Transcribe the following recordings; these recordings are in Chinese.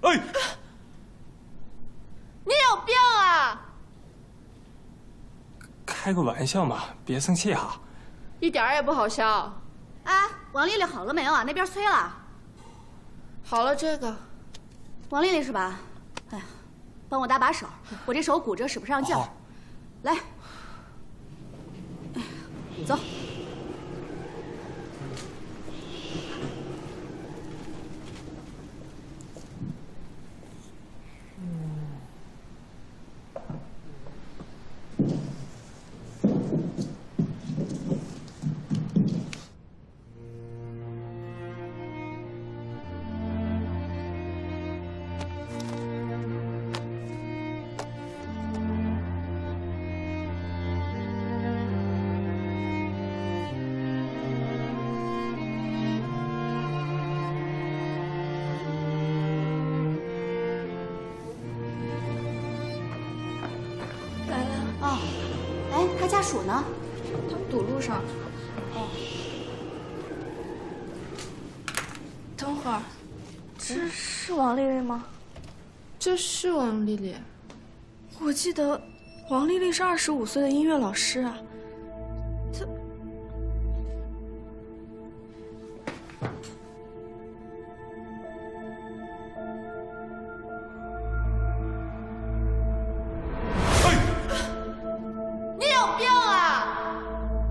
哎，你有病啊！开个玩笑嘛，别生气哈。一点儿也不好笑。哎，王丽丽好了没有啊？那边催了。好了，这个。王丽丽是吧？哎呀，帮我搭把手，我这手骨折使不上劲儿。来，哎，走。他家属呢？他们堵路上。哦。等会儿，这是王丽丽吗？这是王丽丽。我记得王丽丽是25岁的音乐老师啊。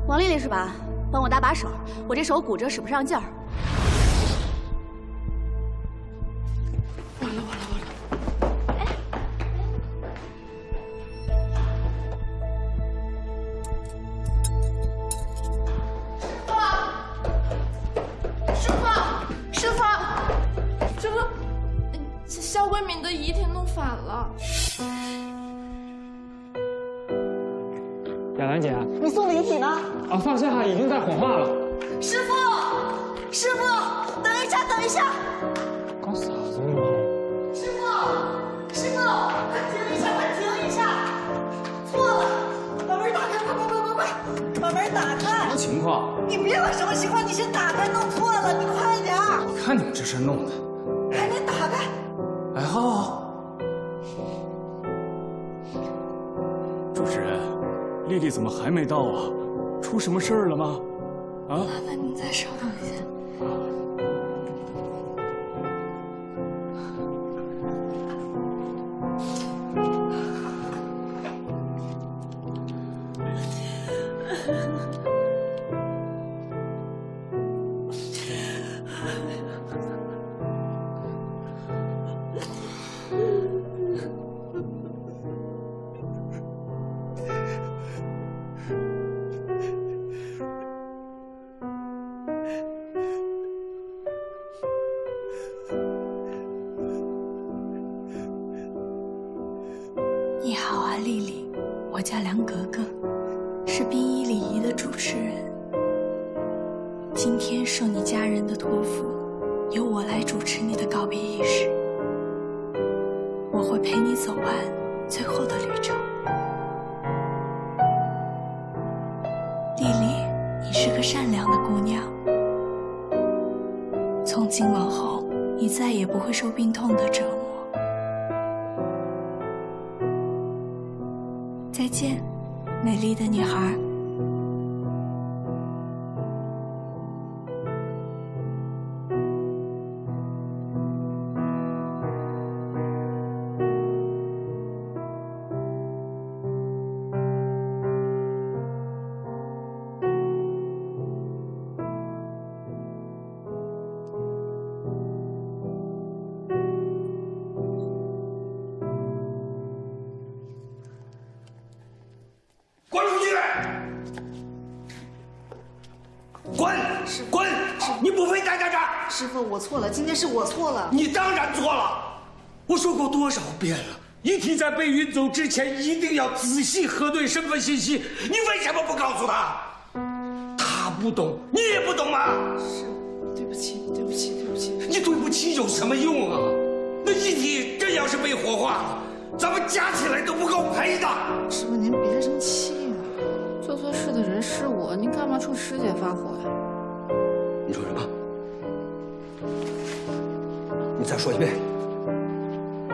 王丽丽是吧？帮我搭把手，我这手骨折使不上劲儿。完了！师傅，肖桂敏的遗体弄反了。亚楠姐，你送遗体呢？啊，放心哈，已经在火化了。师傅，等一下！搞啥子呢？师傅，快停一下！错了，把门打开，快，把门打开！什么情况？你别管什么情况，你先打开，弄错了，你快点儿！我看你们这事弄的，赶紧打开！哎，好。主持人，丽丽怎么还没到啊？出什么事儿了吗？啊？麻烦您再稍等一下。你好啊，丽丽，我叫梁格格，是殡仪礼仪的主持人。今天受你家人的托付，由我来主持你的告别仪式。我会陪你走完最后的旅程。丽丽，你是个善良的姑娘，从今往后，你再也不会受病痛的折磨。再见，美丽的女孩。滚！你不配待在这儿！师傅，我错了，今天是我错了。你当然错了！我说过多少遍了，遗体在被运走之前一定要仔细核对身份信息。你为什么不告诉他？他不懂，你也不懂吗？是，对不起。你对不起有什么用啊？那遗体真要是被火化了，咱们加起来都不够赔的。师傅，您别生气嘛。做错事的人是我，您干嘛冲师姐发火呀？你说什么？你再说一遍。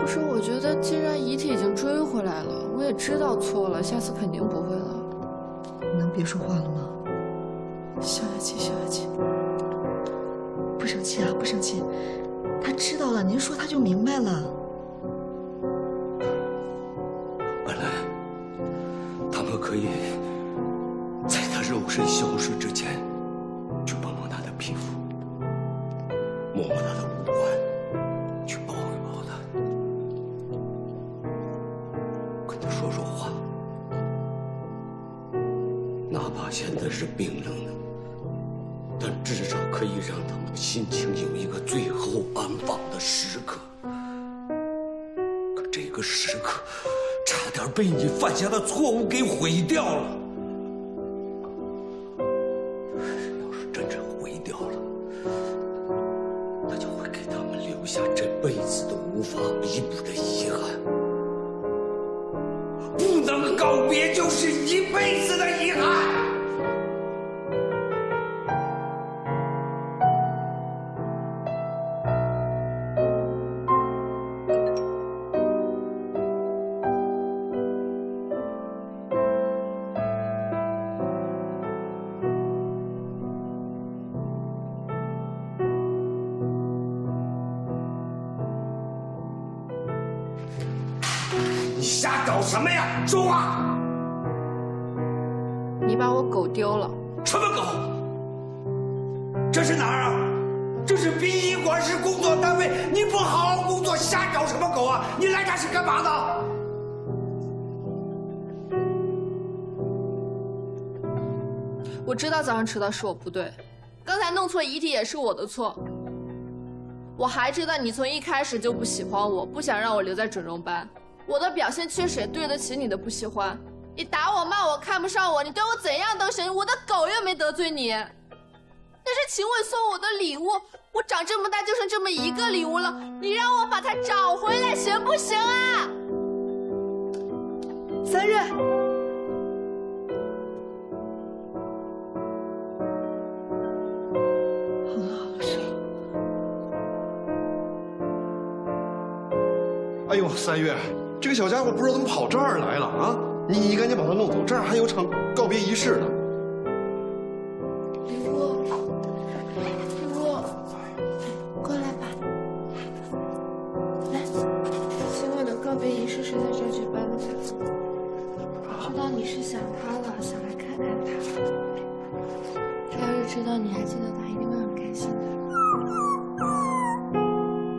不是，我觉得既然遗体已经追回来了，我也知道错了，下次肯定不会了。你能别说话了吗？消下气，消下气。不生气啊，不生气。他知道了，您说他就明白了。本来他们可以在他肉身消失之前，去摸摸他的皮肤，摸摸他的五官，去抱一抱他，跟他说说话，哪怕现在是冰冷的，但至少可以让他们心情有一个最后安放的时刻。可这个时刻，差点被你犯下的错误给毁掉了。要是真正毁掉了，那就会给他们留下这辈子都无法弥补的遗憾。不能告别，就是一辈子的遗憾。你瞎搞什么呀？说话！你把我狗丢了。什么狗？这是哪儿啊？这是殡仪馆，是工作单位，你不好好工作，瞎找什么狗啊？你来这是干嘛的？我知道早上迟到是我不对，刚才弄错遗体也是我的错。我还知道你从一开始就不喜欢我，不想让我留在整容班。我的表现确实也对得起你的不喜欢。你打我、骂我、看不上我，你对我怎样都行。我的狗又没得罪你。那是秦伟送我的礼物，我长这么大就剩这么一个礼物了，你让我把它找回来行不行啊？3月。哎呦，3月，这个小家伙不知道怎么跑这儿来了啊！你赶紧把他弄走，这儿还有场告别仪式呢。李若，过来吧。来，今晚的告别仪式是在这儿举办的。我知道你是想他了，想来看看他。他要是知道你还记得他，一定会很开心的。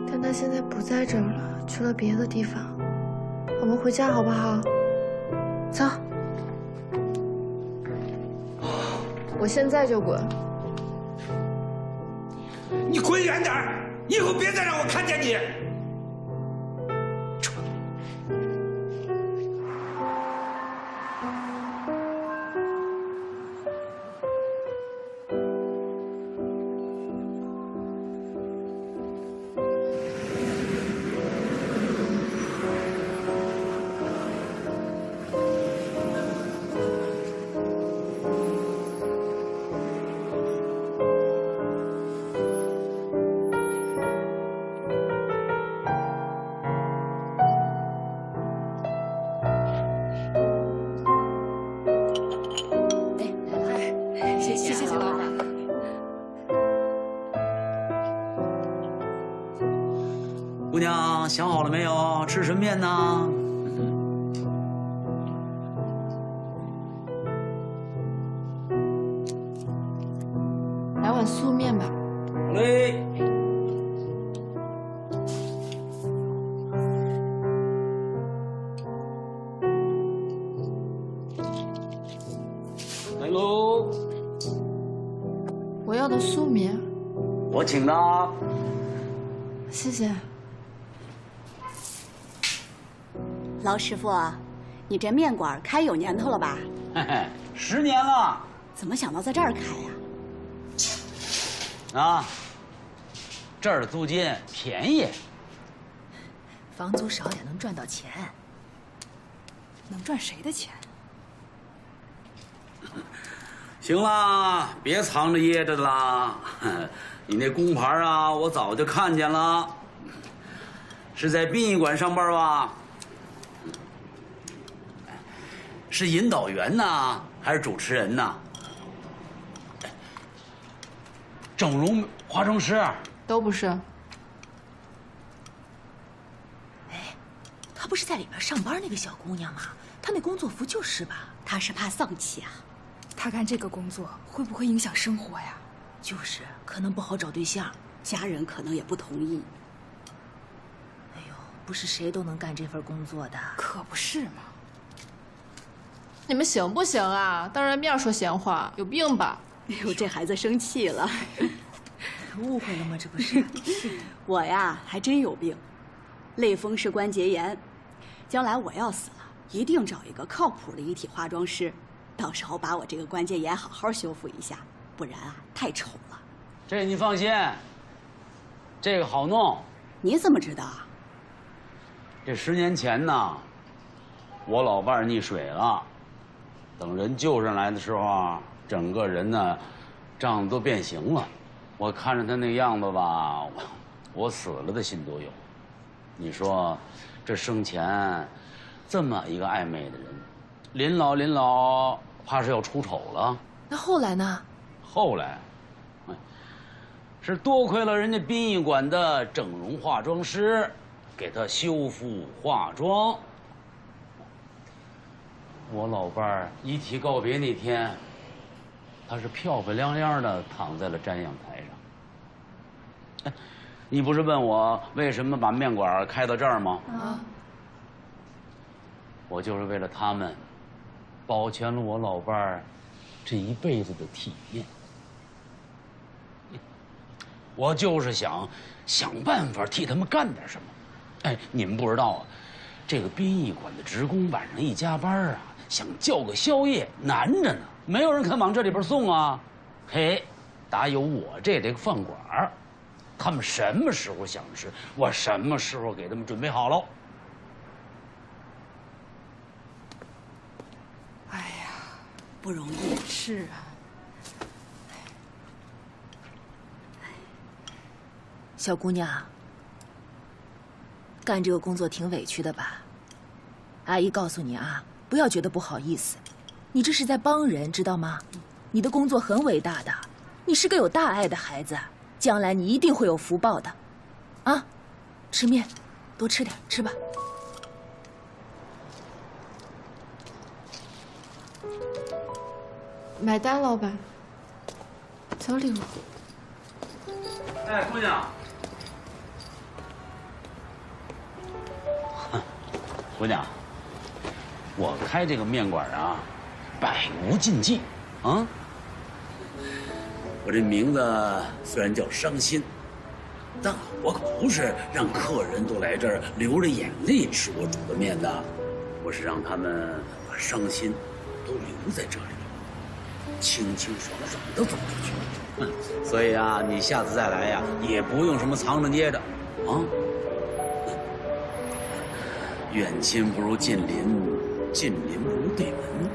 但他现在不在这儿了。去了别的地方，我们回家好不好？走，我现在就滚。你滚远点儿，以后别再让我看见你。谢谢老板。姑娘，想好了没有？吃什么面呢？来碗素面吧。好嘞。来喽。我要的素面。我请的。谢谢。老师傅，你这面馆开有年头了吧嘿嘿，10年了。怎么想到在这儿开呀？啊，这儿的租金便宜，房租少也能赚到钱，能赚谁的钱？行了，别藏着掖着的啦。你那工牌啊，我早就看见了。是在殡仪馆上班吧？是引导员呢，还是主持人呢？整容化妆师都不是。她不是在里边上班那个小姑娘吗？她那工作服就是吧？他是怕丧气啊。他干这个工作会不会影响生活呀？就是，可能不好找对象。家人可能也不同意。哎呦，不是谁都能干这份工作的。可不是嘛。你们行不行啊？当人面说闲话，有病吧？哎呦，这孩子生气了。误会了吗？这不是？我呀，还真有病，类风湿关节炎。将来我要死了，一定找一个靠谱的遗体化妆师，到时候把我这个关节炎好好修复一下，不然啊，太丑了。这你放心，这个好弄。你怎么知道啊？这10年前呢，我老伴儿溺水了，等人救上来的时候啊，整个人呢，胀得都变形了。我看着他那样子吧，我死了的心都有。你说，这生前这么一个爱美的人，临老怕是要出丑了。那后来呢？后来，是多亏了人家殡仪馆的整容化妆师，给他修复化妆。我老伴儿遗体告别那天，他是漂漂亮亮的躺在了瞻仰台上。哎，你不是问我为什么把面馆开到这儿吗？啊，我就是为了他们，保全了我老伴儿这一辈子的体面。我就是想办法替他们干点什么。哎，你们不知道啊，这个殡仪馆的职工晚上一加班啊，想叫个宵夜难着呢，没有人肯往这里边送啊。嘿，打有我这个饭馆，他们什么时候想吃，我什么时候给他们准备好了。哎呀，不容易。是啊。小姑娘，干这个工作挺委屈的吧？阿姨告诉你啊，不要觉得不好意思，你这是在帮人，知道吗？你的工作很伟大的，你是个有大爱的孩子，将来你一定会有福报的。啊，吃面，多吃点，吃吧。买单，老板。小礼物。哎，姑娘。姑娘，我开这个面馆啊，百无禁忌啊。我这名字虽然叫伤心，但我可不是让客人都来这儿流着眼泪吃我煮的面的，我是让他们把伤心都留在这里，清清爽爽的走出去。所以啊，你下次再来呀，也不用什么藏着掖着，啊。远亲不如近邻，近邻不如对门。